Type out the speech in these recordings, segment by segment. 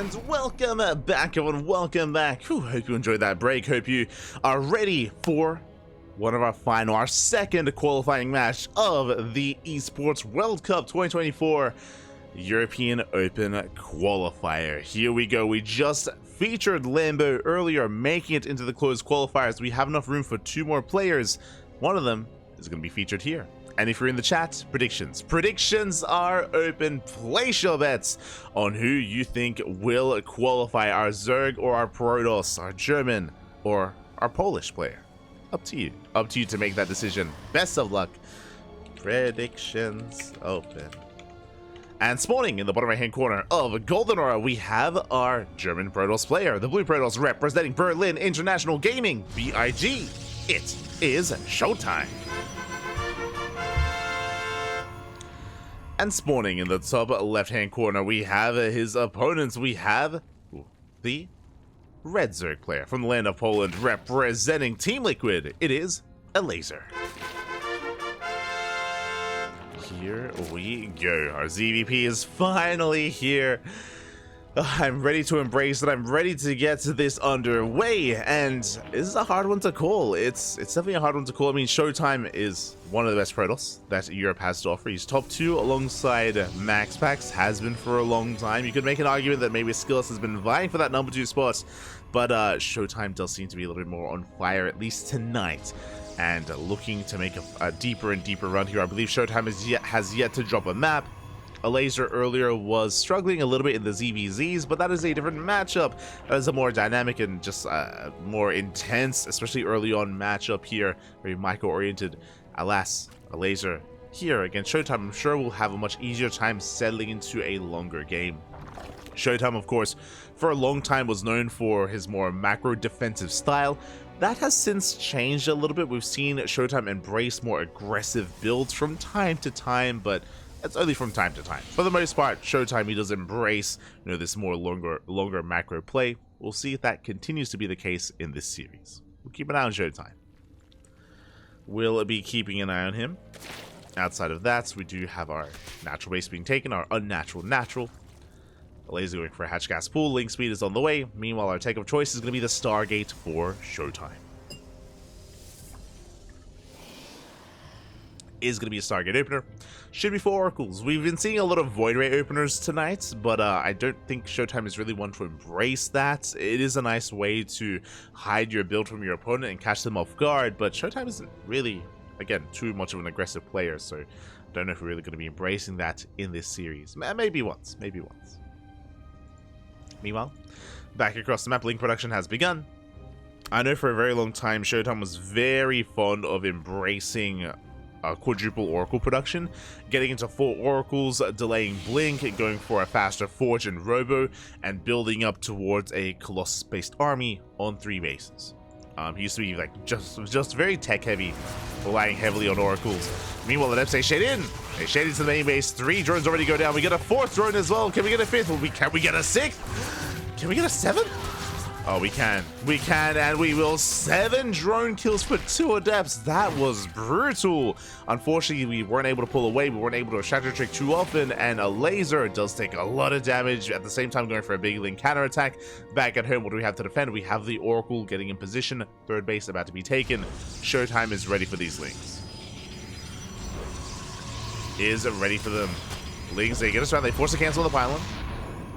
friends, welcome back everyone, welcome back. Hope you enjoyed that break. Hope you are ready for one of our second qualifying match of the Esports World Cup 2024 European Open Qualifier. Here we go. We just featured Lambo earlier, making it into the closed qualifiers. We have enough room for 2 more players. One of them is going to be featured here. And if you're in the chat, predictions are open. Place your bets on who you think will qualify, our Zerg or our Protoss, our German or our Polish player. Up to you to make that decision. Best of luck. Predictions open. And spawning in the bottom right hand corner of Golden Aura, we have our German Protoss player, the Blue Protoss representing Berlin International Gaming, BIG. It is ShoWTimE. And spawning in the top left-hand corner, we have his opponents. We have the Red Zerg player from the land of Poland, representing Team Liquid. It is Elazer. Here we go. Our ZVP is finally here. I'm ready to embrace it. I'm ready to get this underway, and this is a hard one to call. It's definitely a hard one to call. I mean, ShoWTimE is one of the best Protoss that Europe has to offer. He's top 2 alongside MaxPax, has been for a long time. You could make an argument that maybe Skillus has been vying for that number 2 spot, but ShoWTimE does seem to be a little bit more on fire, at least tonight, and looking to make a deeper and deeper run here. I believe ShoWTimE has yet to drop a map. Elazer earlier was struggling a little bit in the ZVZs, but that is a different matchup. That is a more dynamic and just more intense, especially early on matchup here, very micro-oriented. Alas, Elazer here against ShoWTimE, I'm sure will have a much easier time settling into a longer game. ShoWTimE, of course, for a long time was known for his more macro defensive style. That has since changed a little bit. We've seen ShoWTimE embrace more aggressive builds from time to time, but that's only from time to time. For the most part, ShoWTimE, he does embrace, this more longer macro play. We'll see if that continues to be the case in this series. We'll keep an eye on ShoWTimE. We'll be keeping an eye on him. Outside of that, we do have our natural base being taken, our unnatural natural. Elazer going for a hatch gas pool. Link speed is on the way. Meanwhile, our take of choice is going to be the Stargate for ShoWTimE. Is going to be a Stargate opener. Should be 4 oracles. We've been seeing a lot of Void Ray openers tonight, but I don't think ShoWTimE is really one to embrace that. It is a nice way to hide your build from your opponent and catch them off guard, but ShoWTimE isn't really, again, too much of an aggressive player, so I don't know if we're really going to be embracing that in this series. Maybe once. Meanwhile, back across the map, Link production has begun. I know for a very long time ShoWTimE was very fond of embracing quadruple oracle production, getting into 4 oracles, delaying blink, going for a faster forge and robo, and building up towards a colossus based army on 3 bases. He used to be like just very tech heavy, relying heavily on oracles. Meanwhile, the Neps they shade in. They shade into the main base. 3 drones already go down. We get a 4th drone as well. Can we get a 5th? Can we get a 6th? Can we get a 7th? Oh, we can, and we will. 7 drone kills for 2 adepts. That was brutal. Unfortunately, we weren't able to pull away. We weren't able to shatter trick too often, and Elazer does take a lot of damage. At the same time, going for a big Link counter attack. Back at home, what do we have to defend? We have the Oracle getting in position. 3rd base about to be taken. ShoWTimE is ready for these Links. Is ready for them. Links, they get us around. They force to cancel the pylon.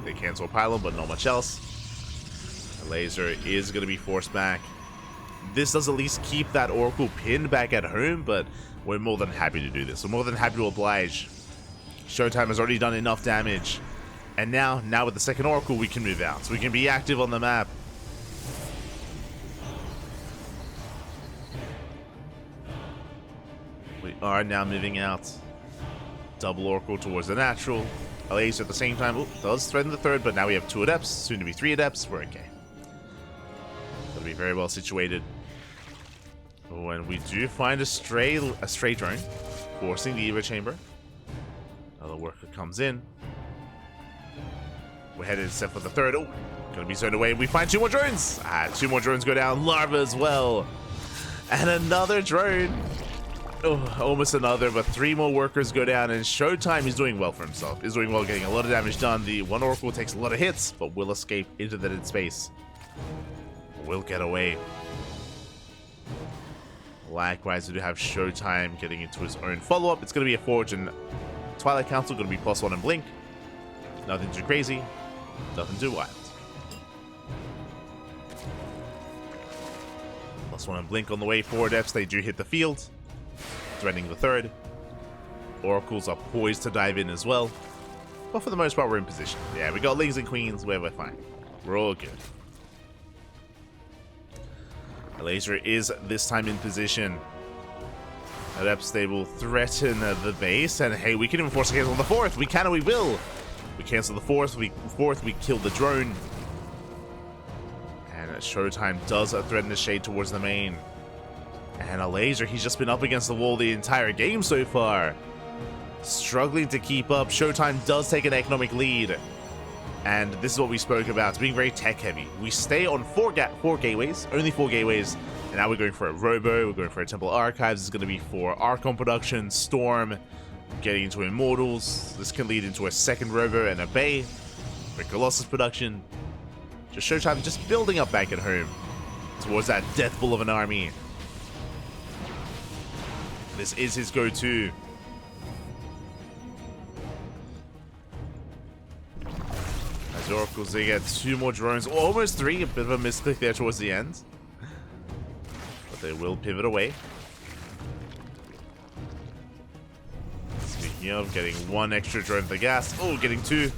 They cancel a pylon, but not much else. Elazer is going to be forced back. This does at least keep that Oracle pinned back at home, but we're more than happy to do this. We're more than happy to oblige. ShoWTimE has already done enough damage. And now with the 2nd Oracle, we can move out. So we can be active on the map. We are now moving out. Double Oracle towards the natural. Elazer at the same time does threaten the 3rd, but now we have 2 adepts, soon to be 3 adepts. We're okay. Gonna be very well situated. When we do find a stray drone, forcing the Evo chamber. Another worker comes in. We're headed set for the 3rd. Oh, gonna be zoned away. We find 2 more drones. 2 more drones go down. Larva as well. And another drone. Oh, almost another, but 3 more workers go down, and ShoWTimE is doing well for himself. He's doing well, getting a lot of damage done. The one Oracle takes a lot of hits, but will escape into the dead space. Will get away. Likewise, we do have ShoWTimE getting into his own follow-up. It's going to be a Forge and Twilight Council, going to be +1 and Blink. Nothing too crazy, nothing too wild. +1 and Blink on the way. 4 Adepts, they do hit the field, threatening the 3rd. Oracles are poised to dive in as well, but for the most part, we're in position. Yeah, we got Lings and Queens where we're fine. We're all good. Elazer is this time in position. Adepts, they will threaten the base, and hey, we can even force a cancel on the 4th. We can and we will. We cancel the 4th. We kill the drone. And ShoWTimE does threaten the shade towards the main. And Elazer, he's just been up against the wall the entire game so far. Struggling to keep up. ShoWTimE does take an economic lead. And this is what we spoke about, being very tech heavy. We stay on 4 gateways, only 4 gateways. And now we're going for a Robo, we're going for a Temple Archives. This is going to be for Archon production, Storm, getting into Immortals. This can lead into a 2nd Robo and a Bay for Colossus production. Just ShoWTimE just building up back at home towards that death bull of an army. This is his go-to. As Oracles, they get 2 more drones, almost 3, a bit of a misclick there towards the end. But they will pivot away. Speaking of, getting 1 extra drone for the gas. Oh, getting 2.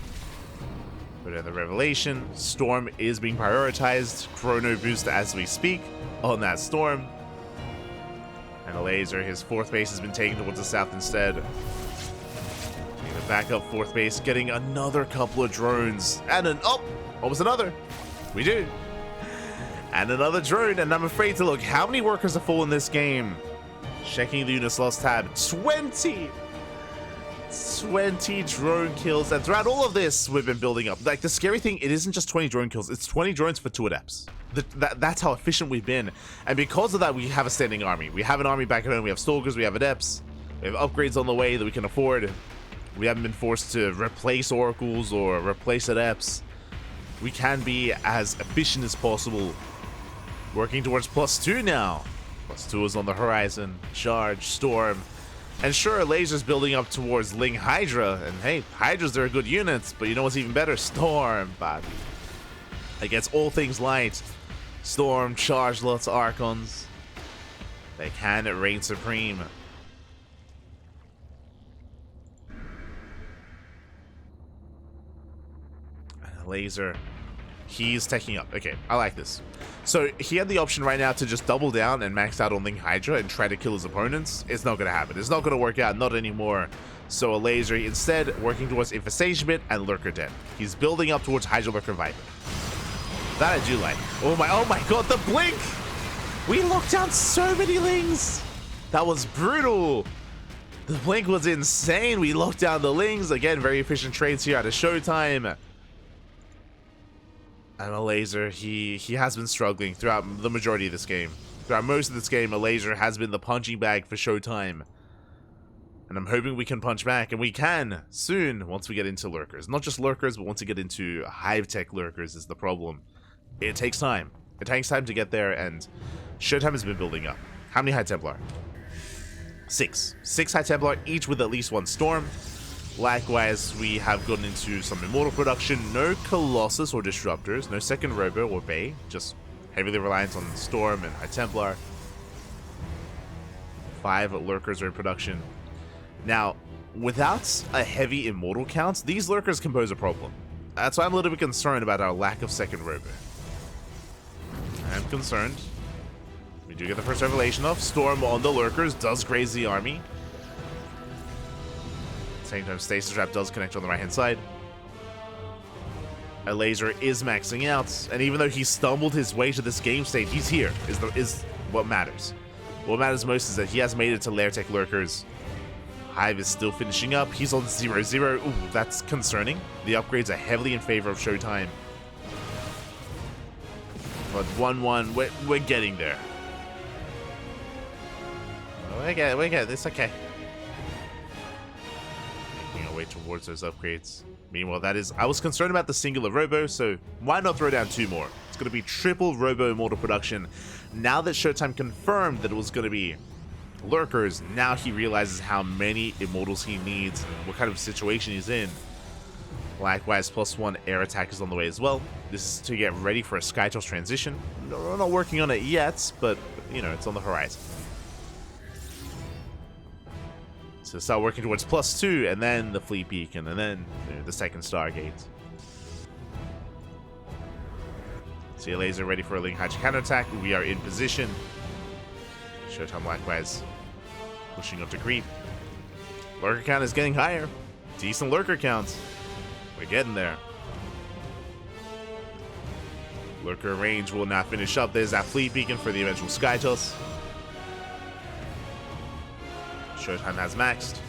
But in the Revelation, Storm is being prioritized. Chrono boost as we speak on that Storm. And Elazer, his 4th base has been taken towards the south instead. Taking the backup 4th base, getting another couple of drones. And almost another. We do. And another drone, and I'm afraid to look. How many workers are full in this game? Checking the units lost tab. 20 drone kills, and throughout all of this, we've been building up. Like, the scary thing, it isn't just 20 drone kills, it's 20 drones for 2 Adepts. That's how efficient we've been, and because of that, we have a standing army. We have an army back at home, we have Stalkers, we have Adepts, we have upgrades on the way that we can afford. We haven't been forced to replace Oracles or replace Adepts. We can be as efficient as possible. Working towards +2 now. +2 is on the horizon. Charge, Storm. And sure, Elazer's building up towards Ling Hydra. And hey, Hydras are good units, but you know what's even better? Storm, Bobby. Against all things light. Storm, Charge, lots of Archons. They can reign supreme. And Elazer, he's taking up. Okay, I like this. So he had the option right now to just double down and max out on Ling Hydra and try to kill his opponents. It's not going to happen. It's not going to work out. Not anymore. So Elazer instead working towards Infestation Bit and Lurker Den. He's building up towards Hydra Lurker Viper. That I do like. Oh my god, the blink! We locked down so many Lings! That was brutal! The blink was insane. We locked down the Lings. Again, very efficient trades here out of ShoWTimE. And Elazer, he has been struggling throughout the majority of this game. Throughout most of this game, Elazer has been the punching bag for ShoWTimE. And I'm hoping we can punch back, and we can soon once we get into Lurkers. Not just Lurkers, but once we get into Hive Tech Lurkers is the problem. It takes time. It takes time to get there, and ShoWTimE has been building up. How many High Templar? 6. 6 High Templar, each with at least 1 Storm. Likewise, we have gotten into some Immortal production. No Colossus or Disruptors, no 2nd Robo or Bay, just heavily reliant on Storm and High Templar. 5 Lurkers are in production. Now, without a heavy Immortal count, these Lurkers can pose a problem. That's why I'm a little bit concerned about our lack of 2nd Robo. I'm concerned. We do get the first Revelation off. Storm on the Lurkers does graze the army. Same time, Stasis Trap does connect on the right-hand side. Elazer is maxing out, and even though he stumbled his way to this game state, he's here, is what matters. What matters most is that he has made it to Lair Tech Lurkers. Hive is still finishing up. He's on 0-0. Ooh, that's concerning. The upgrades are heavily in favor of ShoWTimE. But 1-1, we're getting there. We get it. It's okay. Making our way towards those upgrades. Meanwhile, I was concerned about the singular robo, so why not throw down 2 more? It's going to be triple robo immortal production. Now that ShoWTimE confirmed that it was going to be lurkers, now he realizes how many immortals he needs and what kind of situation he's in. Likewise, +1 air attack is on the way as well. This is to get ready for a SkyToss transition. We're not working on it yet, but, you know, it's on the horizon. So start working towards +2, and then the Fleet Beacon, and then the second Stargate. See Elazer ready for a Link Hydra counterattack. We are in position. ShoWTimE likewise pushing up to creep. Lurker count is getting higher. Decent lurker count. We're getting there. Lurker range will now finish up. There's that Fleet Beacon for the eventual SkyToss. ShoWTimE has maxed.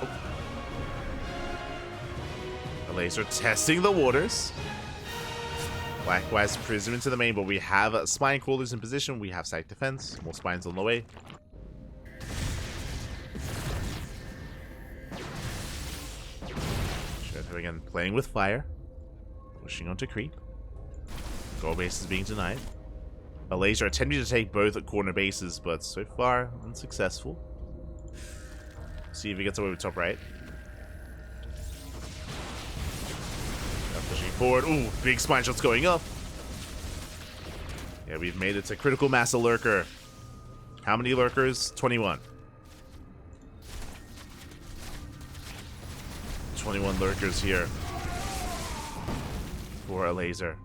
Oh. Elazer testing the waters. Likewise, Prism into the main, but we have spine crawlers in position. We have site defense. More spines on the way. ShoWTimE again playing with fire. Pushing onto creep. Goal base is being denied. Elazer attempting to take both corner bases, but so far unsuccessful. See if he gets away with top right. Now pushing forward. Ooh, big spine shots going up. Yeah, we've made it to critical mass of lurker. How many lurkers? 21. 21 lurkers here for Elazer.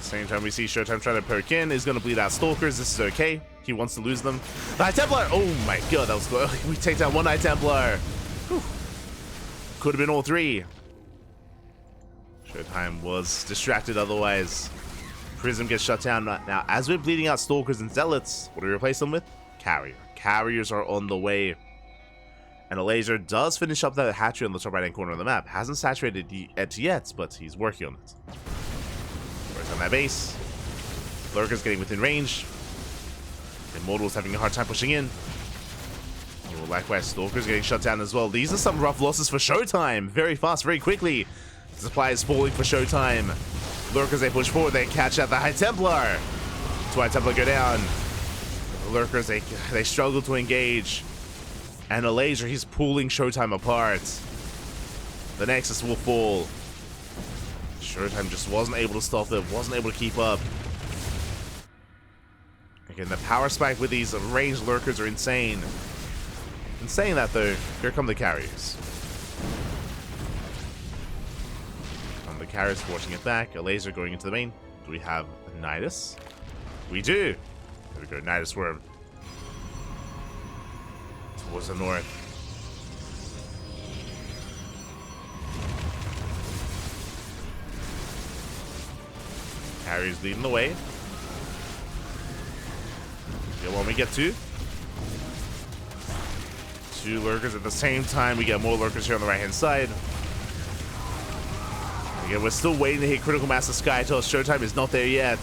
Same time we see ShoWTimE trying to poke in, is going to bleed out Stalkers. This is okay. He wants to lose them. The High Templar! Oh my god, that was close. We take down 1 High Templar. Could have been all 3. ShoWTimE was distracted otherwise. Prism gets shut down. Now, as we're bleeding out Stalkers and Zealots, what do we replace them with? Carrier. Carriers are on the way. And Elazer does finish up that hatchery on the top right-hand corner of the map. Hasn't saturated it yet, but he's working on it. On that base. Lurker's getting within range. Immortal's having a hard time pushing in. Oh, likewise, Stalker's getting shut down as well. These are some rough losses for ShoWTimE. Very fast, very quickly. Supply is falling for ShoWTimE. Lurkers, they push forward. They catch out the High Templar. 2 High Templar go down. Lurkers, they struggle to engage. And Elazer, he's pulling ShoWTimE apart. The Nexus will fall. ShoWTimE just wasn't able to stop it, wasn't able to keep up. Again, the power spike with these ranged lurkers are insane. In saying that though, here come the carriers. The carriers forcing it back. Elazer going into the main. Do we have Nidus? We do. There we go, Nidus Worm. Towards the north. Carriers leading the way. Yeah, when we get 2 lurkers at the same time, we get more lurkers here on the right hand side. Again, we're still waiting to hit critical mass of SkyToss. ShoWTimE is not there yet.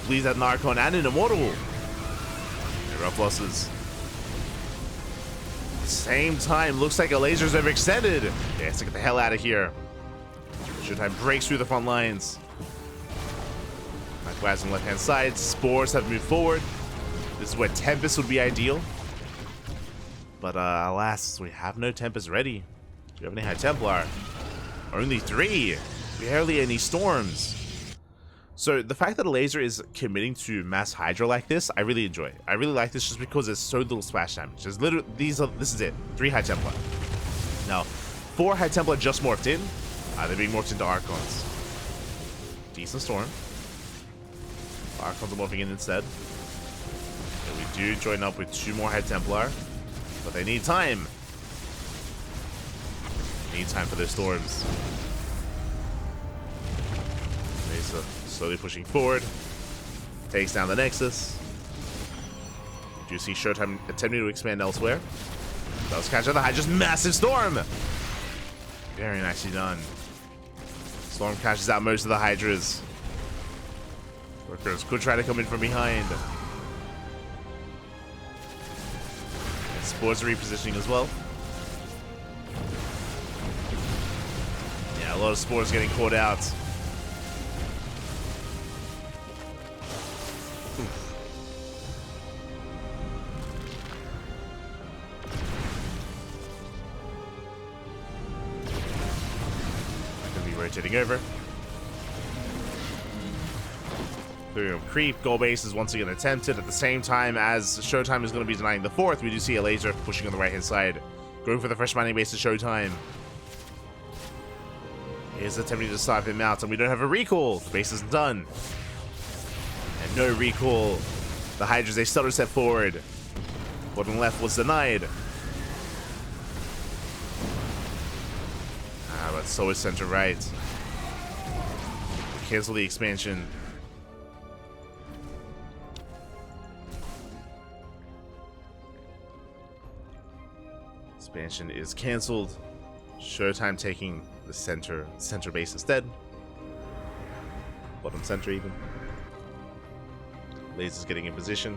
Please that Narcon and an Immortal. Yeah, rough losses. At the same time, looks like Elazer's overextended. Yeah, let's get the hell out of here. ShoWTimE breaks through the front lines. Likewise on the left-hand side, Spores have moved forward. This is where Tempest would be ideal. But alas, we have no Tempest ready. Do we have any High Templar? Only 3. Barely any Storms. So the fact that Elazer is committing to mass Hydra like this, I really enjoy. I really like this just because there's so little splash damage. There's literally this is it. 3 High Templar. Now, 4 High Templar just morphed in. They're being morphed into Archons. Decent Storm. Archons are morphing in instead. And we do join up with 2 more High Templar. But they need time. Need time for their Storms. Mesa slowly pushing forward. Takes down the Nexus. We do see ShoWTimE attempting to expand elsewhere. Does catch out the Hydra's massive storm. Very nicely done. Storm catches out most of the Hydras. Workers could try to come in from behind. Spores are repositioning as well. Yeah, a lot of spores getting caught out. Gonna be rotating over. Creep, goal base is once again attempted at the same time as ShoWTimE is going to be denying the fourth. We do see Elazer pushing on the right hand side, going for the fresh mining base to ShoWTimE. He is attempting to stop him out, and we don't have a recall. The base isn't done. And no recall. The Hydras, they stutter step forward. Bottom left was denied. But so is center right. Cancel the expansion. Expansion is cancelled. ShoWTimE taking the center base instead. Bottom center even. Elaser's getting in position.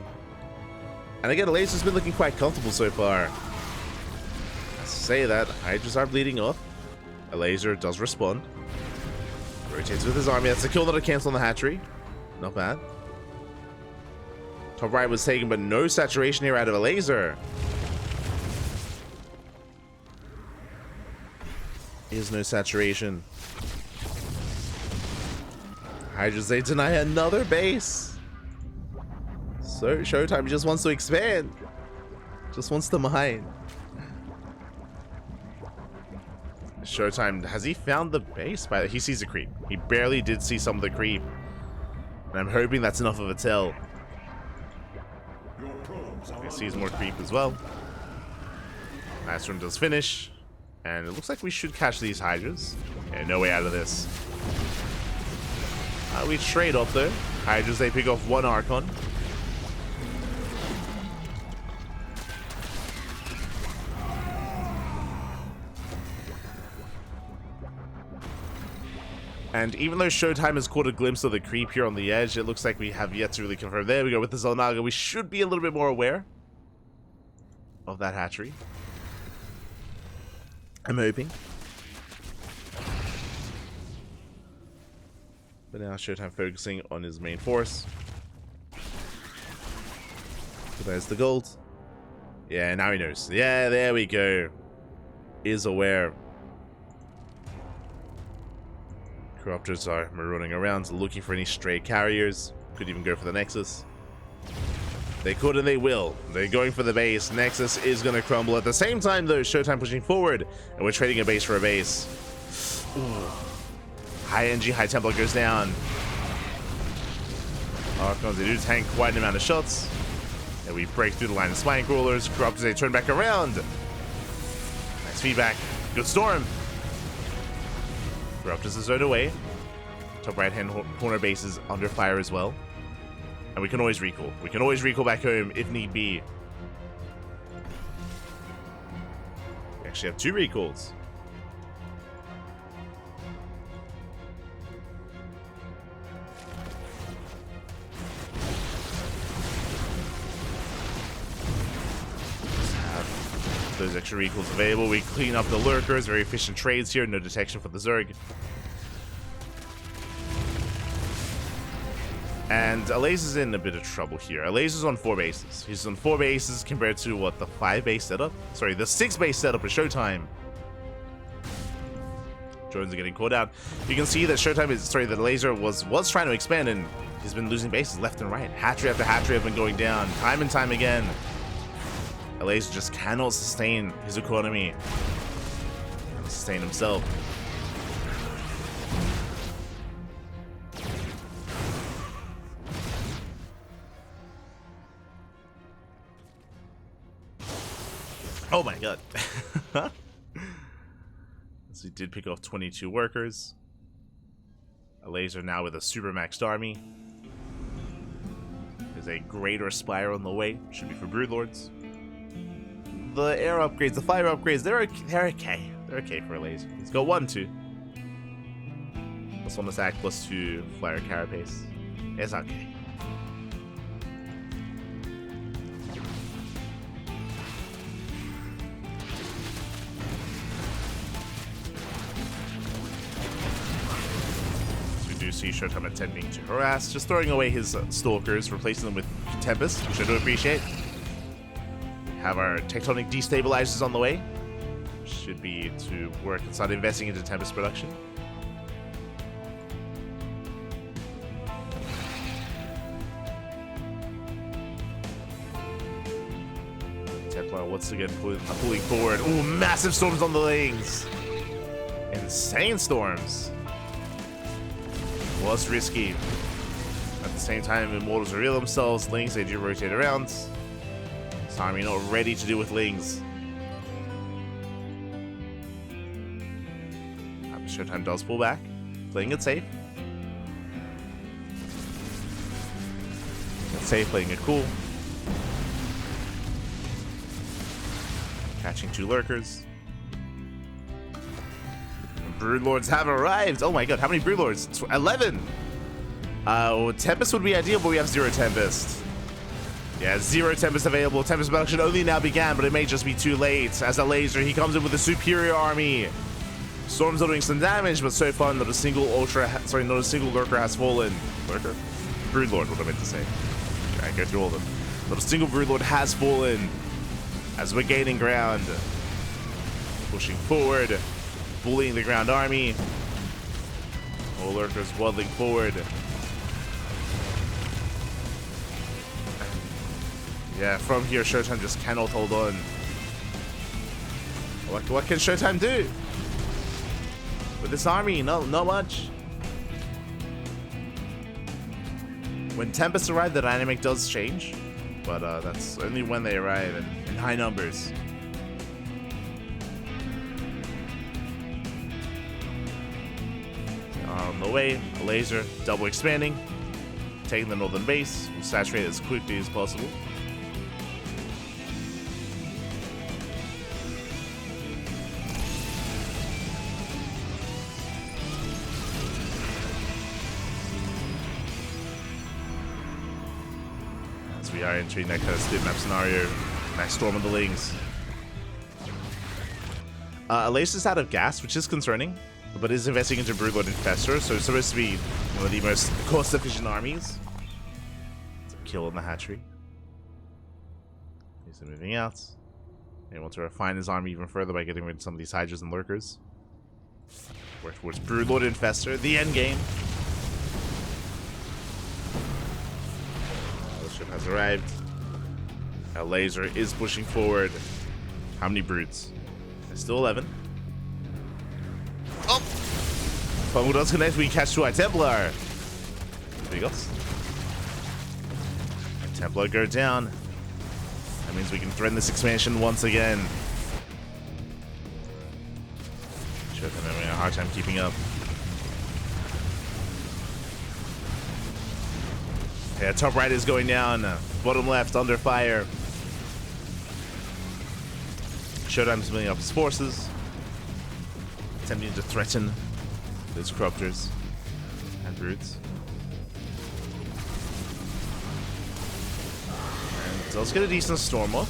And again, Elaser's been looking quite comfortable so far. Let's say that Hydras are bleeding off. Elazer does respond. Rotates with his army. That's a kill, not a cancel on the hatchery. Not bad. Top right was taken, but no saturation here out of Elazer. Is no saturation. Hydras, they deny another base. So ShoWTimE just wants to expand. Just wants to mine. ShoWTimE, has he found the base? He sees the creep. He barely did see some of the creep. And I'm hoping that's enough of a tell. He sees more creep as well. Last room does finish. And it looks like we should catch these Hydras. Yeah, no way out of this. We trade off though. Hydras, they pick off one Archon. And even though ShoWTimE has caught a glimpse of the creep here on the edge, it looks like we have yet to really confirm. There we go with the Xel'Naga. We should be a little bit more aware of that hatchery. I'm hoping. But now ShoWTimE focusing on his main force. So there's the gold. Yeah, now he knows. Yeah, there we go. Is aware. Corruptors are marooning around, looking for any stray carriers. Could even go for the Nexus. They could and they will. They're going for the base. Nexus is going to crumble. At the same time, though, ShoWTimE pushing forward. And we're trading a base for a base. Ooh. High NG, High Templar goes down. Archons, they do tank quite an amount of shots. And we break through the line of Spine Crawlers. Corruptors, they turn back around. Nice feedback. Good storm. Corruptors is zoned away. Top right-hand corner base is under fire as well. And we can always recall. We can always recall back home if need be. We actually have 2 recalls. Those extra recalls available. We clean up the lurkers. Very efficient trades here. No detection for the Zerg. And Elazer's in a bit of trouble here. Elazer's on 4 bases. He's on 4 bases compared to, what, the 5 base setup? Sorry, the 6 base setup with ShoWTimE. Drones are getting caught out. You can see that ShoWTimE is, sorry, that Elazer was trying to expand, and he's been losing bases left and right. Hatchery after hatchery have been going down, time and time again. Elazer just cannot sustain his economy. Cannot sustain himself. Oh my god. So he did pick off 22 workers. Elazer now with a super maxed army. His There's a Greater Spire on the way. Should be for Broodlords. The air upgrades, the fire upgrades, they're okay. They're okay for Elazer. He's got 1-2. +1 attack, +2 flyer carapace. It's okay. So we do see ShoWTimE attempting to harass, just throwing away his stalkers, replacing them with Tempest, which I do appreciate. Have our tectonic destabilizers on the way. Should be to work and start investing into Tempest production. Templar once again pulling forward. Ooh, massive storms on the Lings. Insane storms. Was risky. At the same time, Immortals reveal themselves. Lings, they do rotate around. Army not ready to deal with Lings. ShoWTimE does pull back, playing it safe. It's safe, playing it cool. Catching 2 lurkers. Broodlords have arrived. Oh my god, how many Broodlords? 11. Tempest would be ideal, but we have 0 Tempest. Yeah, 0 Tempest available. Tempest production only now began, but it may just be too late. As Elazer, he comes in with a superior army. Storms are doing some damage, but so far not a single not a single lurker has fallen. Lurker? Broodlord, what I meant to say. I go through all of them. Not a single Broodlord has fallen. As we're gaining ground. Pushing forward. Bullying the ground army. All lurkers waddling forward. Yeah, from here, ShoWTimE just cannot hold on. What can ShoWTimE do? With this army, not much. When Tempests arrive, the dynamic does change. But that's only when they arrive in high numbers. On the way, Elazer, double expanding. Taking the northern base. We'll saturate it as quickly as possible. We are entering that kind of split map scenario. Nice storm on the Lings. Elazer's out of gas, which is concerning, but is investing into Broodlord Infestor, so it's supposed to be one of the most cost-efficient armies. It's a kill on the hatchery. He's moving out. They want to refine his army even further by getting rid of some of these Hydras and Lurkers. Work towards Broodlord Infestor, the end game. Ship has arrived. Elazer is pushing forward. How many broods? There's still 11. Oh! Fungal does connect. We catch 2 Templar. There he goes. And Templar go down. That means we can threaten this expansion once again. ShoWTimE having a hard time keeping up. Yeah, top right is going down. Bottom left under fire. ShoWTimE's building up his forces. Attempting to threaten those corruptors and brutes. And does get a decent storm off.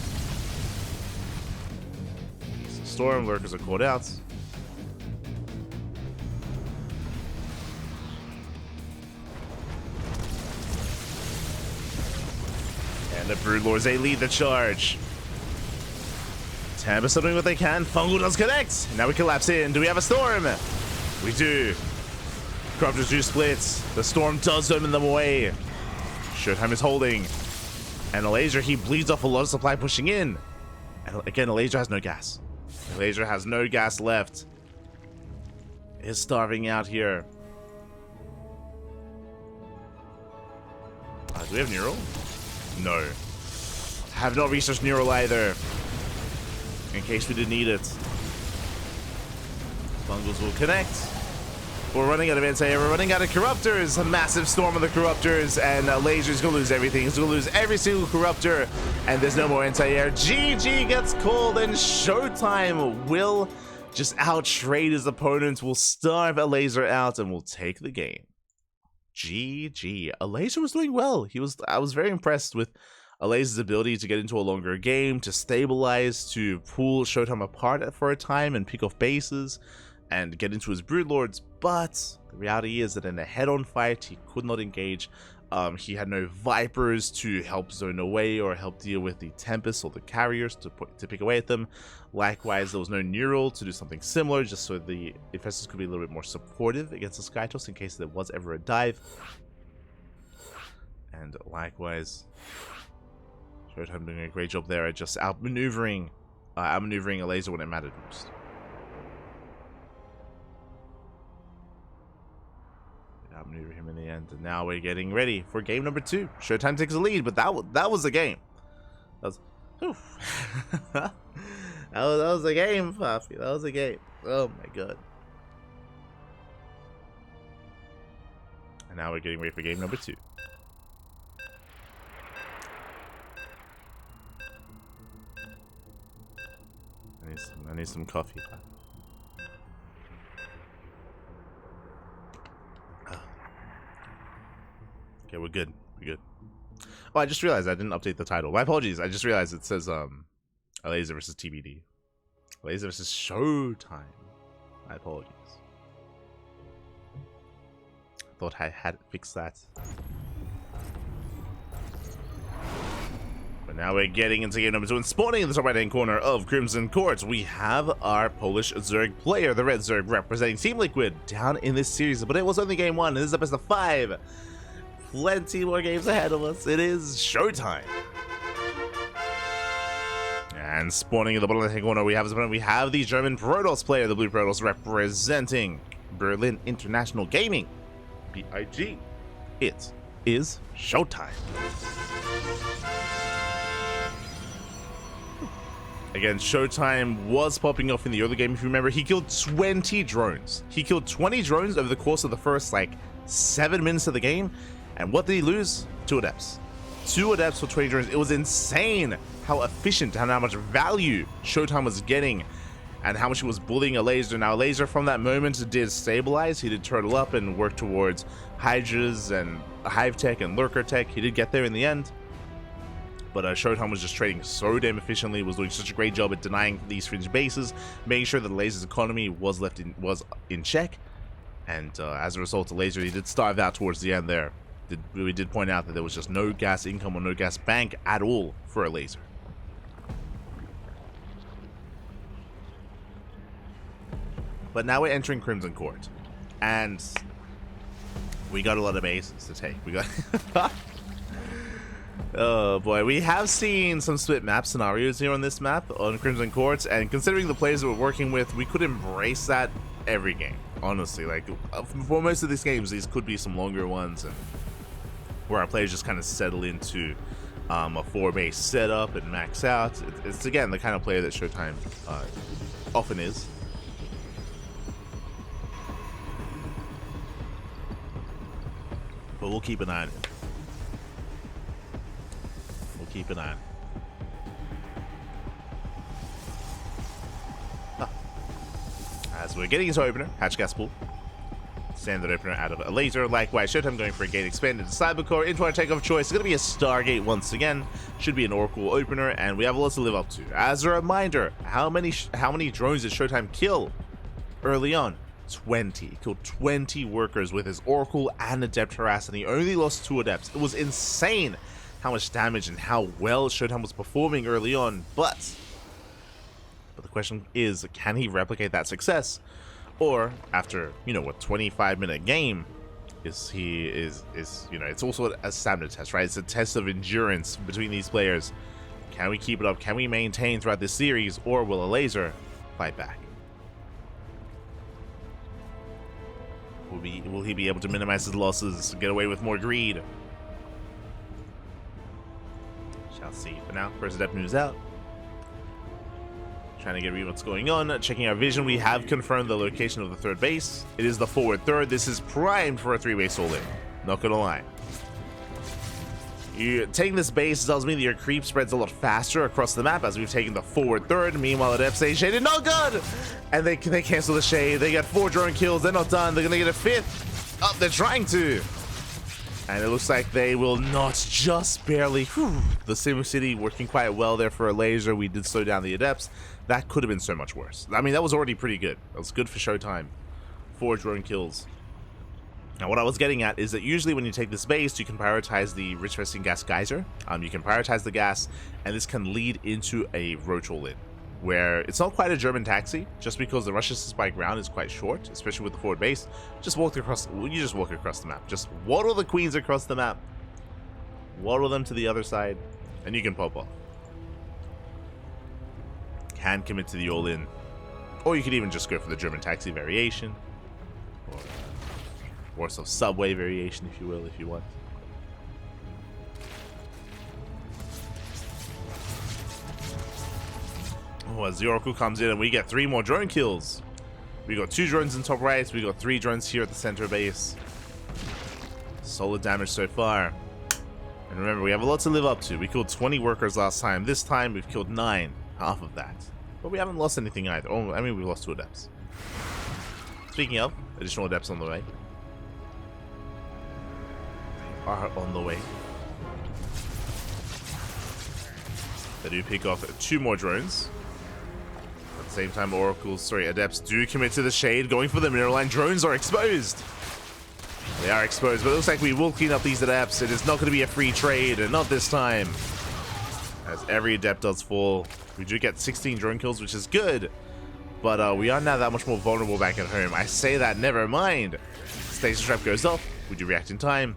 Storm lurkers are caught out. And the Broodlords, they lead the charge. Tempest are doing what they can. Fungal does connect. Now we collapse in. Do we have a storm? We do. Corruptors do split. The storm does open them away. ShoWTimE is holding. And Elazer, he bleeds off a lot of supply pushing in. And again, Elazer has no gas. Elazer has no gas left. Is starving out here. Do we have Neural? No. Have not researched Neural either. In case we did need it. Bungles will connect. We're running out of anti-air, we're running out of corruptors. A massive storm of the corruptors, and Lazer's gonna lose everything. He's gonna lose every single corruptor, and there's no more anti-air. GG gets called, and ShoWTimE will just out-trade his opponents, will starve Elazer out, and will take the game. GG. Elazer was doing well. I was very impressed with Elazer's ability to get into a longer game, to stabilize, to pull ShoWTimE apart for a time and pick off bases and get into his Broodlords, but the reality is that in a head-on fight, he could not engage. He had no Vipers to help zone away or help deal with the Tempests or the Carriers to pick away at them. Likewise, there was no Neural to do something similar, just so the Infestors could be a little bit more supportive against the Skytoss in case there was ever a dive. And likewise, ShoWTimE doing a great job there at just outmaneuvering Elazer when it mattered most. Outmaneuver him in the end, and now we're getting ready for game number 2. ShoWTimE takes the lead, but that was the game. That was a game, Poppy. That was a game. Oh my god. And now we're getting ready for game number 2. I need some coffee. Okay, we're good. We're good. Oh, I just realized I didn't update the title. My apologies. I just realized it says Elazer versus TBD. Elazer versus ShoWTimE. My apologies. Thought I had fixed that. But now we're getting into game number 2 and spawning in the top right hand corner of Crimson Court. We have our Polish Zerg player, the Red Zerg, representing Team Liquid down in this series. But it was only game 1, and this is the best of 5. Plenty more games ahead of us. It is ShoWTimE. And spawning in the bottom left-hand corner, we have the German Protoss player, the Blue Protoss, representing Berlin International Gaming, BIG. It is ShoWTimE. Again, ShoWTimE was popping off in the early game. If you remember, he killed 20 drones. He killed 20 drones over the course of the first, 7 minutes of the game. And what did he lose? 2 adepts. 2 adepts for 20 drones. It was insane how efficient and how much value ShoWTimE was getting and how much he was bullying Elazer. Now, Elazer from that moment did stabilize. He did turtle up and work towards Hydras and Hive Tech and Lurker Tech. He did get there in the end. But ShoWTimE was just trading so damn efficiently, was doing such a great job at denying these fringe bases, making sure that Elazer's economy was in check. And as a result, Elazer, he did starve out towards the end there. We did point out that there was just no gas income or no gas bank at all for Elazer. But now we're entering Crimson Court, and we got a lot of bases to take. We got oh boy, we have seen some split map scenarios here on this map on Crimson Court, and considering the players that we're working with, we could embrace that every game. Honestly, for most of these games, these could be some longer ones, and where our players just kind of settle into a 4-base setup and max out. It's again the kind of player that ShoWTimE often is. But we'll keep an eye on it. We'll keep an eye on it. As we're getting into opener, Hatch Gas Pool. Standard opener out of Elazer. Likewise, ShoWTimE going for a gate expanded to Cybercore into our take of choice. It's going to be a Stargate once again. Should be an Oracle opener, and we have a lot to live up to. As a reminder, how many drones did ShoWTimE kill early on? 20. He killed 20 workers with his Oracle and Adept harass, and he only lost 2 Adepts. It was insane how much damage and how well ShoWTimE was performing early on, but the question is, can he replicate that success? Or after, 25-minute game, it's also a stamina test, right? It's a test of endurance between these players. Can we keep it up? Can we maintain throughout this series, or will Elazer fight back? Will he be able to minimize his losses, get away with more greed? Shall see. For now, first Adept moves out. Trying to get a read what's going on. Checking our vision, we have confirmed the location of the third base. It is the forward third. This is primed for a 3-base all-in. Not gonna lie. You taking this base tells me that your creep spreads a lot faster across the map as we've taken the forward third. Meanwhile, at F shaded, not good! And they cancel the shade. They get 4 drone kills. They're not done. They're gonna get a 5th. Oh, they're trying to. And it looks like they will not, just barely. Whew. The SimCity working quite well there for Elazer. We did slow down the Adepts. That could have been so much worse. I mean, that was already pretty good. That was good for ShoWTimE. 4 drone kills. Now, what I was getting at is that usually when you take this base, you can prioritize the rich resting gas geyser. You can prioritize the gas, and this can lead into a roach all-in, where it's not quite a German taxi, just because the rush distance by ground is quite short, especially with the forward base. Just walk across. You just walk across the map. Just waddle the queens across the map. Waddle them to the other side, and you can pop off. Can commit to the all-in, or you could even just go for the German taxi variation, or some subway variation, if you will, if you want. Oh, as the Oracle comes in and we get 3 more drone kills. We got 2 drones in top right. We got 3 drones here at the center base. Solid damage so far. And remember, we have a lot to live up to. We killed 20 workers last time. This time, we've killed 9. Half of that. But we haven't lost anything either. Oh, I mean, we've lost 2 adepts. Speaking of, additional adepts on the way. They are on the way. They do pick off 2 more drones. At the same time, adepts do commit to the shade, going for the mineral line. Drones are exposed. They are exposed, but it looks like we will clean up these adepts. It is not going to be a free trade, and not this time. As every adept does fall. We do get 16 drone kills, which is good. But we are now that much more vulnerable back at home. I say that, never mind. Stasis trap goes off. We do react in time.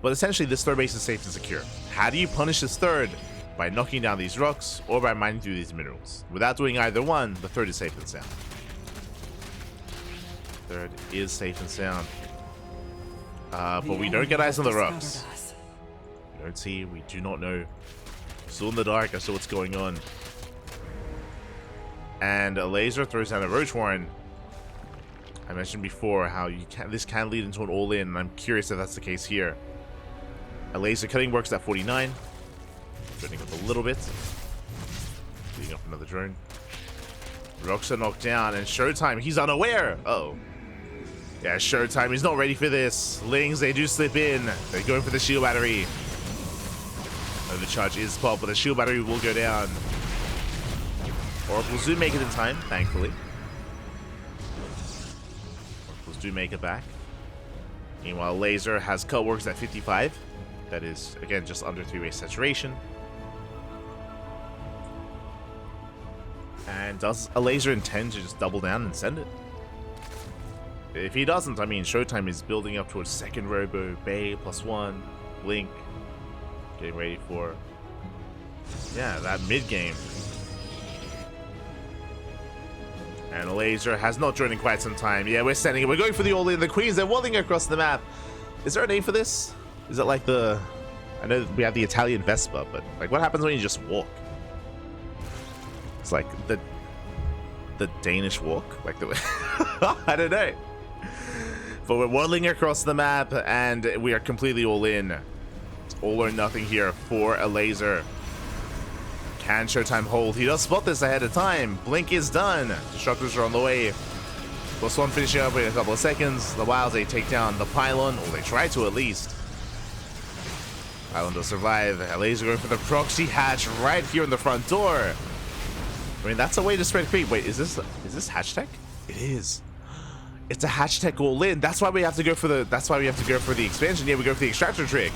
But essentially, this third base is safe and secure. How do you punish this third? By knocking down these rocks, or by mining through these minerals. Without doing either one, the third is safe and sound. Third is safe and sound. But we don't get eyes on the rocks. We don't see, we do not know. Still in the dark, I saw what's going on. And Elazer throws down a Roach Warren. I mentioned before how this can lead into an all-in, and I'm curious if that's the case here. Elazer cutting works at 49. Turning up a little bit. Leading up another drone. Rocks are knocked down, and ShoWTimE, he's unaware. Uh-oh. Yeah, ShoWTimE, he's not ready for this. Lings, they do slip in. They're going for the shield battery. Oh, the charge is popped, but the shield battery will go down. Oracles do make it in time, thankfully. Oracles do make it back. Meanwhile, Elazer has cut works at 55. That is, again, just under 3-way saturation. And does Elazer intend to just double down and send it? If he doesn't, I mean, ShoWTimE is building up towards second robo, Bay +1, Blink, getting ready for, yeah, that mid-game. And Elazer has not joined in quite some time. Yeah, we're sending it. We're going for the all-in. The Queens, they're walling across the map. Is there a name for this? Is it like the... I know we have the Italian Vespa, but like what happens when you just walk? It's like the Danish walk? Like the... I don't know. But we're waddling across the map, and we are completely all in. It's all or nothing here for Elazer. Can ShoWTimE hold? He does spot this ahead of time. Blink is done. Destructors are on the way. +1 finishing up in a couple of seconds. The Wilds, they take down the pylon, or they try to at least. Pylon does survive. Elazer going for the proxy hatch right here in the front door. I mean, that's a way to spread creep. Wait, is this hatch tech? It is. It's a hatch tech all in. That's why we have to go for the. That's why we have to go for the expansion. Yeah, we go for the extractor trick.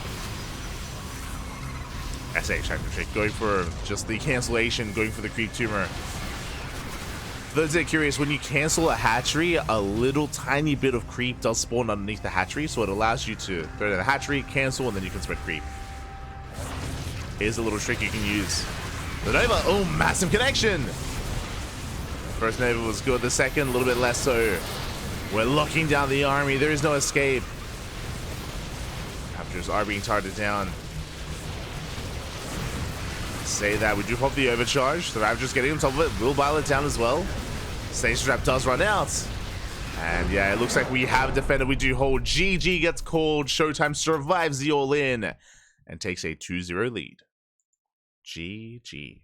I say extractor trick. Going for just the cancellation. Going for the creep tumor. For those that are curious, when you cancel a hatchery, a little tiny bit of creep does spawn underneath the hatchery, so it allows you to throw to the hatchery, cancel, and then you can spread creep. Here's a little trick you can use. The Nova. Oh, massive connection. First Nova was good. The second, a little bit less so. We're locking down the army. There is no escape. Captures are being targeted down. say that we do pop the overcharge. The Ravager's getting on top of it. Will bile it down as well. Station Trap does run out. And yeah, it looks like we have defended. We do hold. GG gets called. ShoWTimE survives the all-in and takes a 2-0 lead. GG.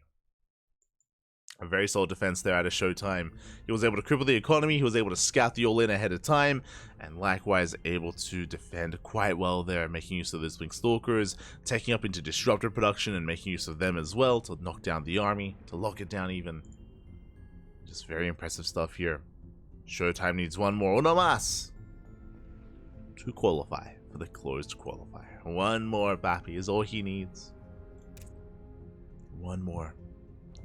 A very solid defense there out of ShoWTimE. He was able to cripple the economy. He was able to scout the all-in ahead of time. And likewise able to defend quite well there, making use of those Blink Stalkers, taking up into Disruptor production and making use of them as well to knock down the army, to lock it down even. Just very impressive stuff here. ShoWTimE needs one more, uno más, to qualify for the closed qualifier. One more Bappy is all he needs. One more.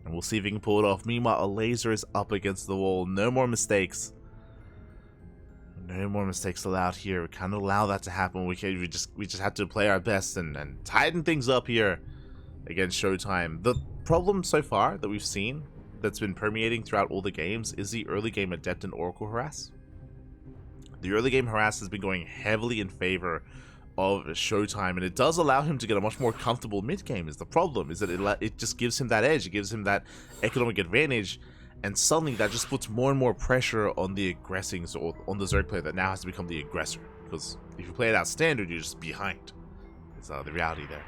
And we'll see if he can pull it off. Meanwhile, Elazer is up against the wall. No more mistakes. No more mistakes allowed here. We can't allow that to happen. We just have to play our best and tighten things up here against ShoWTimE. The problem so far that we've seen that's been permeating throughout all the games is the early game Adept and Oracle harass. The early game harass has been going heavily in favor of ShoWTimE, and it does allow him to get a much more comfortable mid game. Is the problem is that it just gives him that edge, it gives him that economic advantage, and suddenly that just puts more and more pressure on the aggressings, or on the Zerg player that now has to become the aggressor, because if you play it out standard, you're just behind. It's the reality there.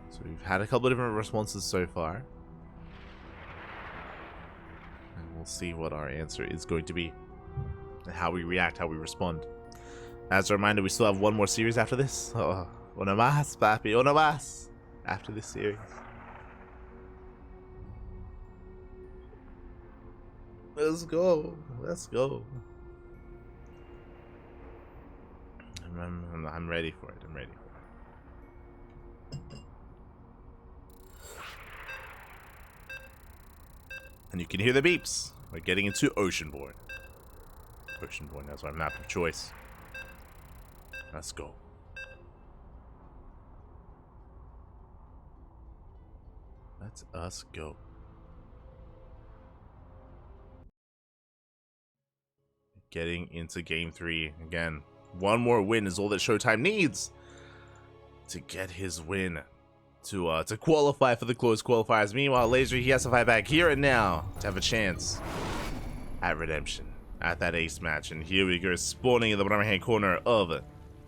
So we've had a couple of different responses so far, and we'll see what our answer is going to be and how we react, how we respond. As a reminder, we still have one more series after this. Oh, uno más, papi, uno más after this series. Let's go. Let's go. I'm ready for it. I'm ready for it. And you can hear the beeps. We're getting into Oceanborn. Oceanborn, that's our map of choice. Let's go. Let us go. Getting into game 3 again. One more win is all that ShoWTimE needs to get his win to qualify for the closed qualifiers. Meanwhile, Elazer, he has to fight back here and now to have a chance at redemption, at that ace match. And here we go, spawning in the bottom hand corner of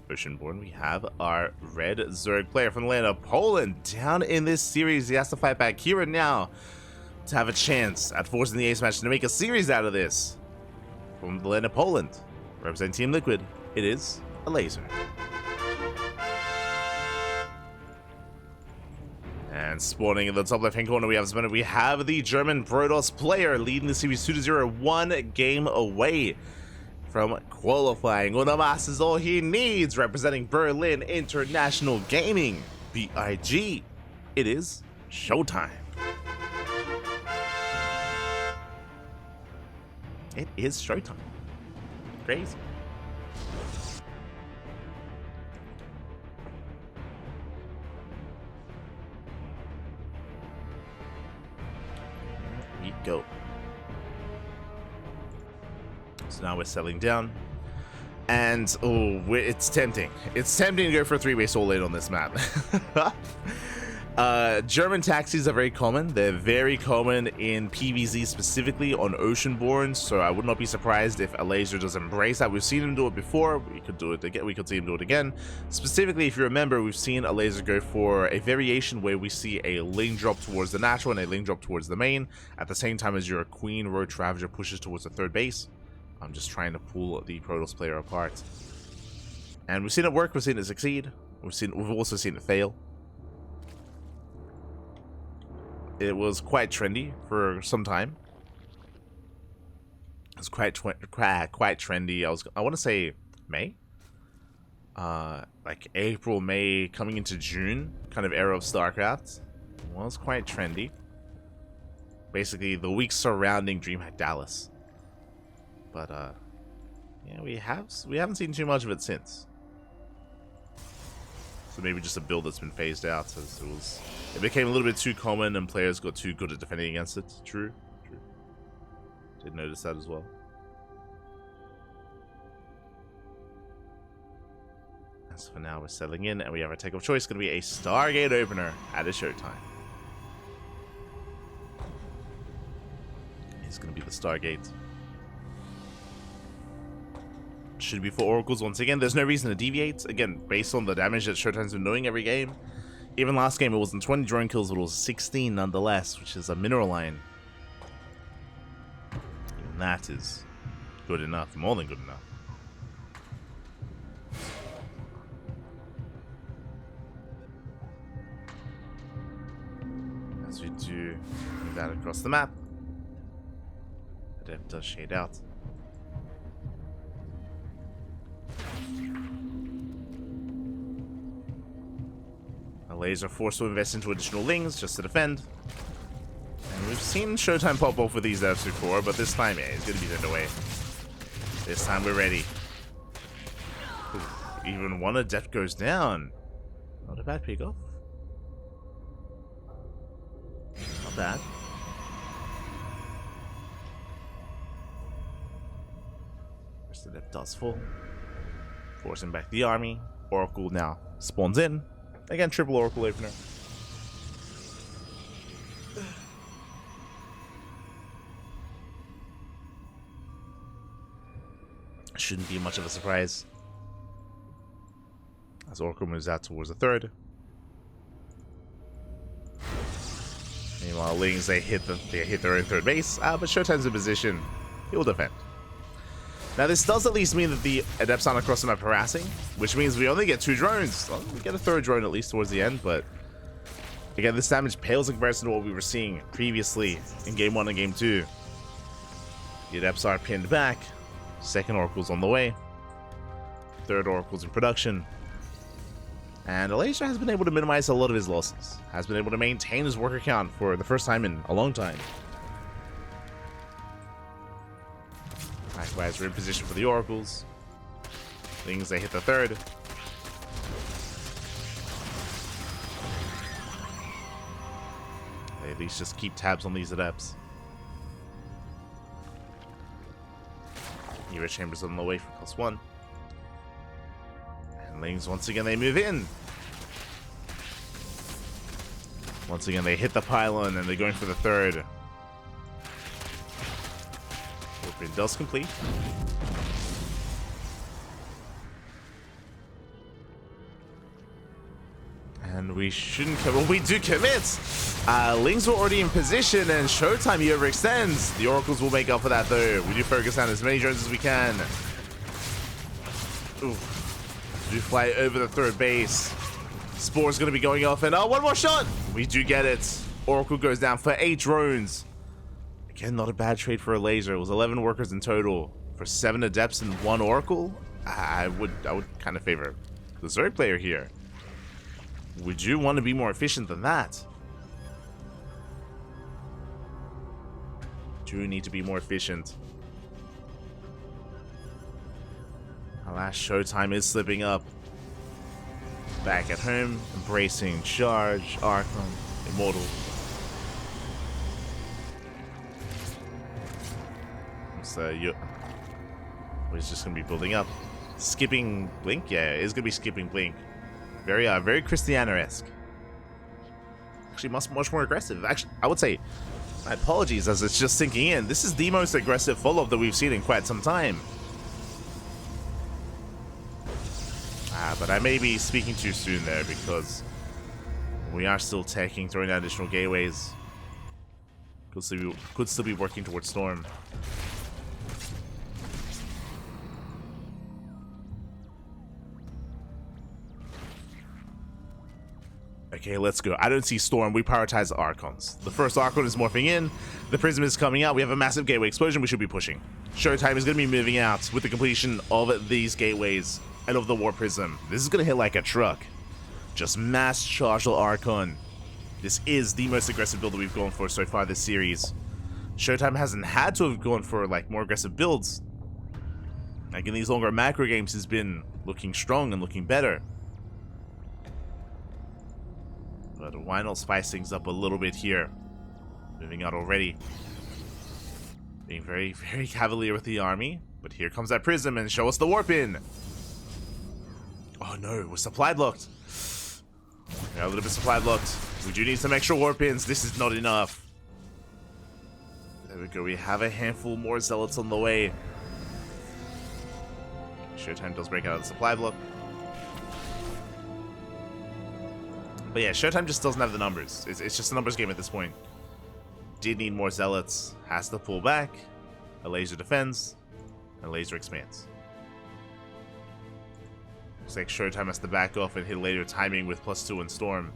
Oceanborn. We have our red Zerg player from the land of Poland down in this series. He has to fight back here and now to have a chance at forcing the ace match to make a series out of this. From the land of Poland, representing Team Liquid, it is Elazer. And spawning in the top left hand corner, we have the German Protoss player leading the series 2-0, one game away from qualifying. Uno más is all he needs, representing Berlin International Gaming, BIG. It is ShoWTimE. It is ShoWTimE. Crazy. Here we go. So now we're settling down. And, oh, it's tempting. It's tempting to go for a 3-way soul lane on this map. German taxis are very common. They're very common in PvZ, specifically on Oceanborn, so I would not be surprised if Elazer does embrace that. We've seen him do it before. We could do it again. We could see him do it again. Specifically, if you remember, we've seen Elazer go for a variation where we see a lane drop towards the natural and a lane drop towards the main at the same time as your Queen Roach Ravager pushes towards the third base. I'm just trying to pull the Protoss player apart. And we've seen it work, we've seen it succeed, we've also seen it fail. It was quite trendy for some time. It was quite trendy. I want to say May, like April, May, coming into June, kind of era of StarCraft. It was quite trendy. Basically, the week surrounding DreamHack Dallas. But yeah, we haven't seen too much of it since. So maybe just a build that's been phased out, as it became a little bit too common and players got too good at defending against it. True. Did notice that as well. As for now, we're settling in, and we have our take of choice. Going to be a Stargate opener at a ShoWTimE. It's going to be the Stargate. Should be for Oracles once again. There's no reason to deviate. Again, based on the damage that ShoWTimE's been doing every game. Even last game, it wasn't 20 drone kills, but it was 16 nonetheless, which is a mineral line. And that is good enough, more than good enough. As we do move that across the map, the depth does shade out. Elazer forced to invest into additional lings just to defend. And we've seen ShoWTimE pop off with these devs before, but this time, yeah, it's going to be turned away. This time we're ready. Ooh, even one adept goes down. Not a bad pick off. Not bad. First adept does fall. Forcing back the army. Oracle now spawns in. Again, triple Oracle opener. Shouldn't be much of a surprise. As Oracle moves out towards the third. Meanwhile, Lings, they hit their own third base, but ShoWTimE's in position. He'll defend. Now, this does at least mean that the adepts aren't across the map harassing, which means we only get 2 drones. Well, we get a third drone at least towards the end, but again, this damage pales in comparison to what we were seeing previously in Game 1 and Game 2. The adepts are pinned back. Second Oracle's on the way. Third Oracle's in production. And Elazer has been able to minimize a lot of his losses. Has been able to maintain his worker count for the first time in a long time. Likewise, we're in position for the Oracles. Things, they hit the third. They at least just keep tabs on these adepts. Hero Chambers on the way for +1. And Lings, once again, they move in. Once again, they hit the pylon and they're going for the third. Open does complete. And we shouldn't commit. Well, we do commit. Lings were already in position, and ShoWTimE, he overextends. The Oracles will make up for that, though. We do focus on as many drones as we can. Ooh. We do fly over the third base. Spore's going to be going off, and one more shot. We do get it. Oracle goes down for 8 drones. Again, not a bad trade for Elazer. It was 11 workers in total for 7 adepts and 1 Oracle. I would kind of favor the Zerg player here. Would you want to be more efficient than that? Do need to be more efficient. Alas, ShoWTimE is slipping up. Back at home, embracing Charge, Archon, Immortal. So we're just gonna be building up. Skipping Blink? Yeah, it's gonna be skipping Blink. Very Christiana-esque. Actually, much more aggressive. Actually, I would say, my apologies as it's just sinking in. This is the most aggressive follow-up that we've seen in quite some time. But I may be speaking too soon there because we are still taking, throwing out additional gateways. Could still be working towards Storm. Okay, let's go. I don't see Storm. We prioritize Archons. The first Archon is morphing in. The Prism is coming out. We have a massive gateway explosion. We should be pushing. ShoWTimE is going to be moving out with the completion of these gateways and of the War Prism. This is going to hit like a truck. Just mass charge the Archon. This is the most aggressive build that we've gone for so far this series. ShoWTimE hasn't had to have gone for like more aggressive builds. Like in these longer macro games, has been looking strong and looking better. But why not spice things up a little bit here? Moving out already. Being very cavalier with the army. But here comes that Prism and show us the warp in. Oh no, we're supply blocked. Yeah, a little bit supply blocked. We do need some extra warp pins. This is not enough. There we go. We have a handful more zealots on the way. ShoWTimE does break out of the supply block. But yeah, ShoWTimE just doesn't have the numbers. It's just a numbers game at this point. Did need more zealots. Has to pull back. Elazer defends. Elazer expands. Looks like ShoWTimE has to back off and hit later timing with +2 in Storm.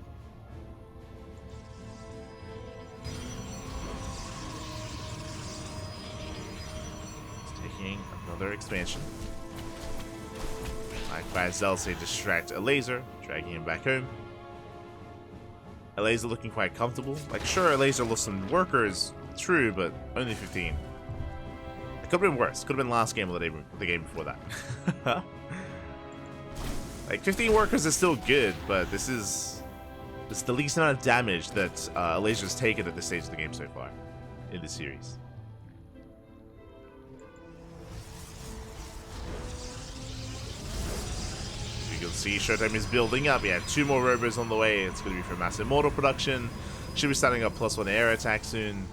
It's taking another expansion. Like by Zealous, they distract Elazer, dragging him back home. Elazer looking quite comfortable. Like, sure, Elazer lost some workers, true, but only 15. It could have been worse. Could have been last game of the game before that. Like, 15 workers is still good, but this is the least amount of damage that Elazer's taken at this stage of the game so far in this series. You can see ShoWTimE is building up. Yeah, 2 more robos on the way. It's going to be for massive mortal production. Should be starting up +1 air attack soon.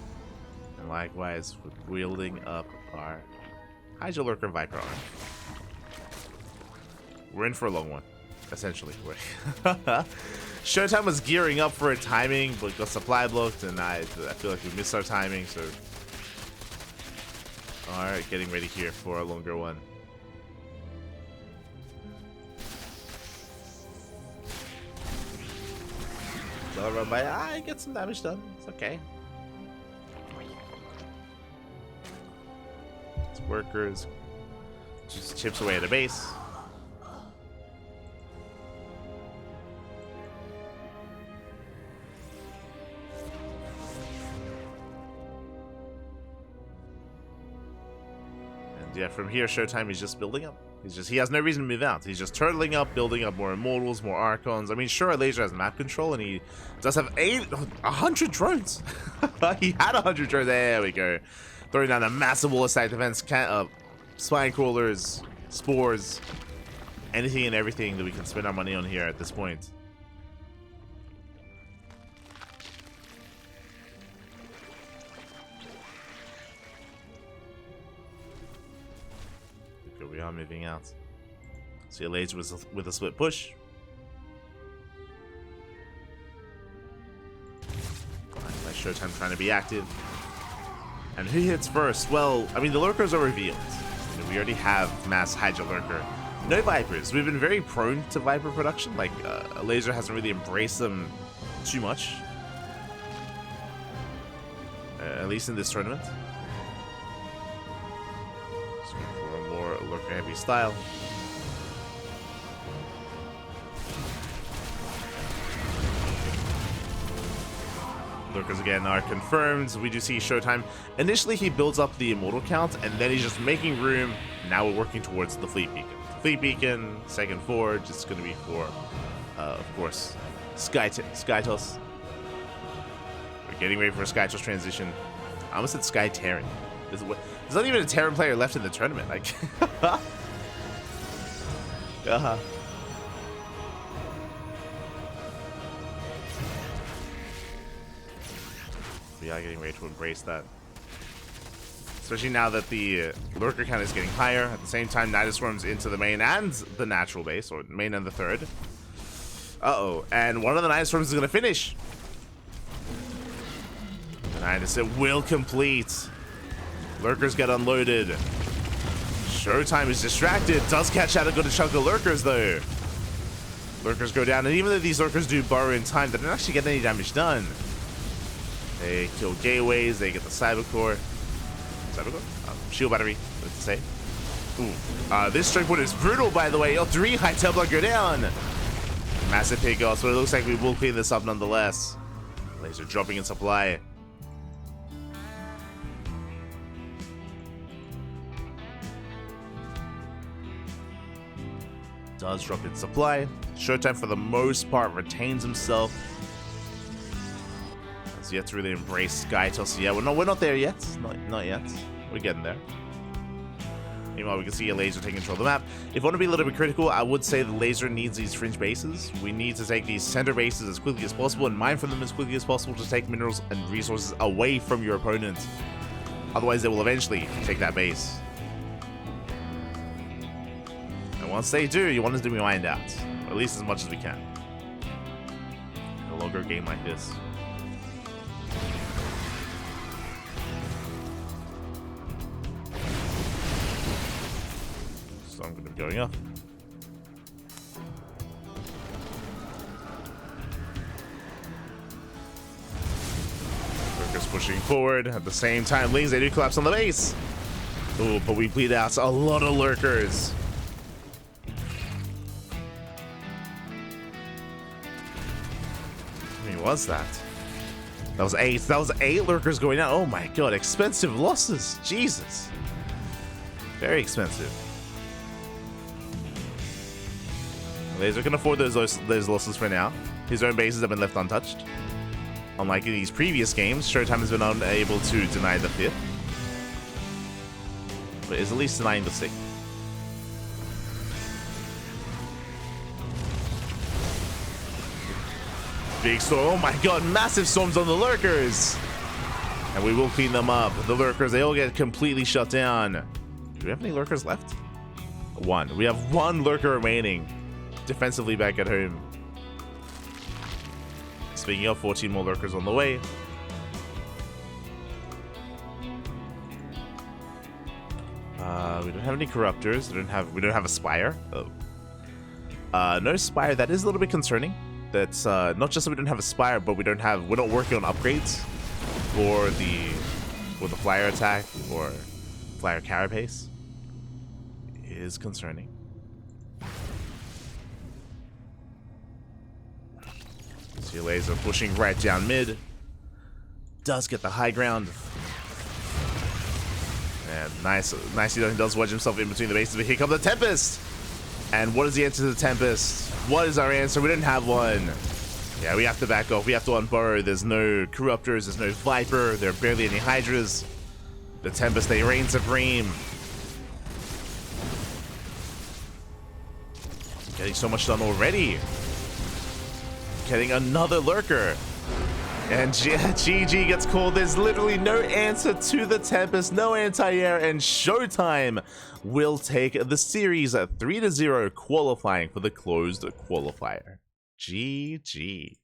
And likewise, we're wielding up our Hydra Lurker Viper arm. We're in for a long one, essentially. ShoWTimE was gearing up for a timing, but got supply blocked, and I feel like we missed our timing, so... Alright, getting ready here for a longer one. I'll run by. I get some damage done. It's okay. It's workers. Just chips away at the base. And yeah, from here, ShoWTimE is just building up. He has no reason to move out. He's just turtling up, building up more Immortals, more Archons. I mean, sure, Elazer has map control, and he does have 100 drones. He had 100 drones. There we go. Throwing down a massive wall of side defense, spine crawlers, spores, anything and everything that we can spend our money on here at this point. We are moving out. See Elazer with a split push. By ShoWTimE trying to be active. And who hits first? Well, I mean, the Lurkers are revealed. You know, we already have mass Hydra Lurker. No Vipers. We've been very prone to Viper production. Like, Elazer hasn't really embraced them too much. At least in this tournament. Lurker heavy style. Lurkers again are confirmed. We do see ShoWTimE. Initially he builds up the Immortal count and then he's just making room. Now we're working towards the Fleet Beacon. Fleet Beacon, second forge, it's going to be for, of course, Skytos. We're getting ready for a Skytos transition. I almost said Sky Terran. There's not even a Terran player left in the tournament. Like, We are getting ready to embrace that. Especially now that the Lurker count is getting higher. At the same time, Nidus Swarm's into the main and the natural base, or main and the third. Uh-oh. And one of the Nidus Swarms is going to finish. The Nidus, it will complete. Lurkers get unloaded. ShoWTimE is distracted. Does catch out a good chunk of Lurkers, though. Lurkers go down, and even though these Lurkers do burrow in time, they don't actually get any damage done. They kill gateways, they get the Cybercore. Shield battery, what to say. Ooh. This strike point is brutal, by the way. Oh, 3 high Templar go down. Massive pickoffs, but it looks like we will clean this up nonetheless. Laser dropping in supply. Does drop in supply. ShoWTimE, for the most part, retains himself. Has yet to really embrace Skytos. Yeah, we're not there yet. Not yet. We're getting there. Meanwhile, we can see Elazer taking control of the map. If I want to be a little bit critical, I would say the Elazer needs these fringe bases. We need to take these center bases as quickly as possible and mine from them as quickly as possible to take minerals and resources away from your opponent. Otherwise, they will eventually take that base. And once they do, you want us to be mined out. Or at least as much as we can. In a longer game like this. So I'm going to be going up. Workers pushing forward. At the same time, Lings, they do collapse on the base. Oh, but we bleed out a lot of lurkers. How many was that? That was 8. That was 8 lurkers going out. Oh my god, expensive losses. Jesus. Very expensive. Elazer can afford those losses for now. His own bases have been left untouched. Unlike in these previous games, ShoWTimE has been unable to deny the 5th. But is at least denying the 6th. Big storm. Oh my god, massive storms on the lurkers. And we will clean them up. The lurkers, they all get completely shut down. Do we have any lurkers left? 1. We have 1 lurker remaining. Defensively back at home. Speaking of, 14 more lurkers on the way. We don't have any corruptors. We don't have a spire. Oh. No spire. That is a little bit concerning. That's not just that we don't have a spire, but we're not working on upgrades for the flyer attack or flyer carapace. It is concerning. See Elazer pushing right down mid. Does get the high ground. And nice he does wedge himself in between the bases, but here comes the Tempest! And what is the answer to the Tempest? What is our answer? We didn't have one. Yeah, we have to back off. We have to unburrow. There's no Corruptors, there's no Viper, there are barely any Hydras. The Tempest, they reign supreme. Getting so much done already. Getting another lurker. And GG gets called. There's literally no answer to the Tempest, no anti-air, and ShoWTimE will take the series 3-0, qualifying for the closed qualifier. GG.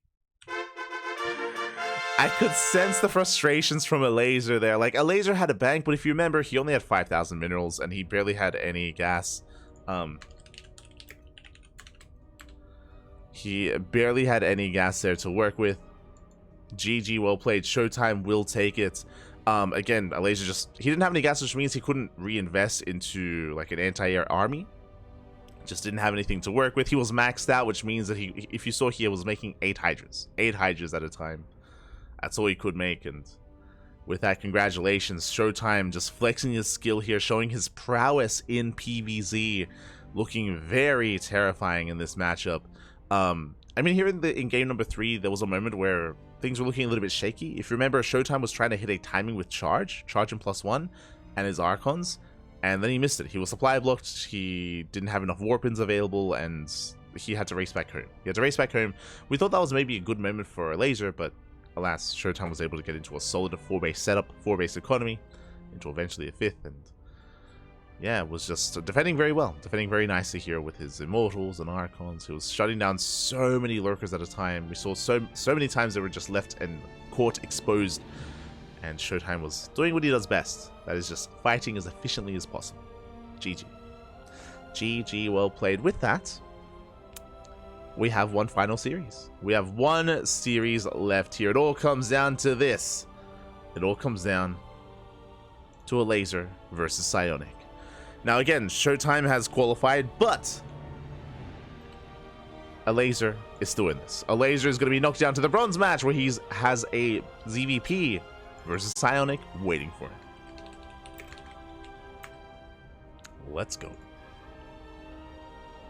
I could sense the frustrations from Elazer there. Like, Elazer had a bank, but if you remember, he only had 5,000 minerals, and he barely had any gas. He barely had any gas there to work with. GG, well played. ShoWTimE will take it. Again, Elazer he didn't have any gas, which means he couldn't reinvest into like an anti-air army. Just didn't have anything to work with. He was maxed out, which means that if you saw here, was making 8 Hydras. 8 Hydras at a time. That's all he could make, and with that, congratulations. ShoWTimE just flexing his skill here, showing his prowess in PvZ, looking very terrifying in this matchup. I mean, here in game number 3, there was a moment where things were looking a little bit shaky. If you remember, ShoWTimE was trying to hit a timing with charge and +1, and his Archons, and then he missed it. He was supply blocked, he didn't have enough Warpins available, and he had to race back home. We thought that was maybe a good moment for Elazer, but alas, ShoWTimE was able to get into a solid 4-base setup, 4-base economy, into eventually a 5th, and yeah, was just defending very well, defending very nicely here with his Immortals and Archons. He was shutting down so many lurkers at a time. We saw so many times they were just left and caught exposed, and ShoWTimE was doing what he does best. That is just fighting as efficiently as possible. GG. GG, well played. With that, we have one final series. We have one series left here. It all comes down to this. It all comes down to Elazer versus Psionic. Now again, ShoWTimE has qualified, but Elazer is still in this. Elazer is going to be knocked down to the bronze match where he has a ZVP versus Psionic waiting for him. Let's go.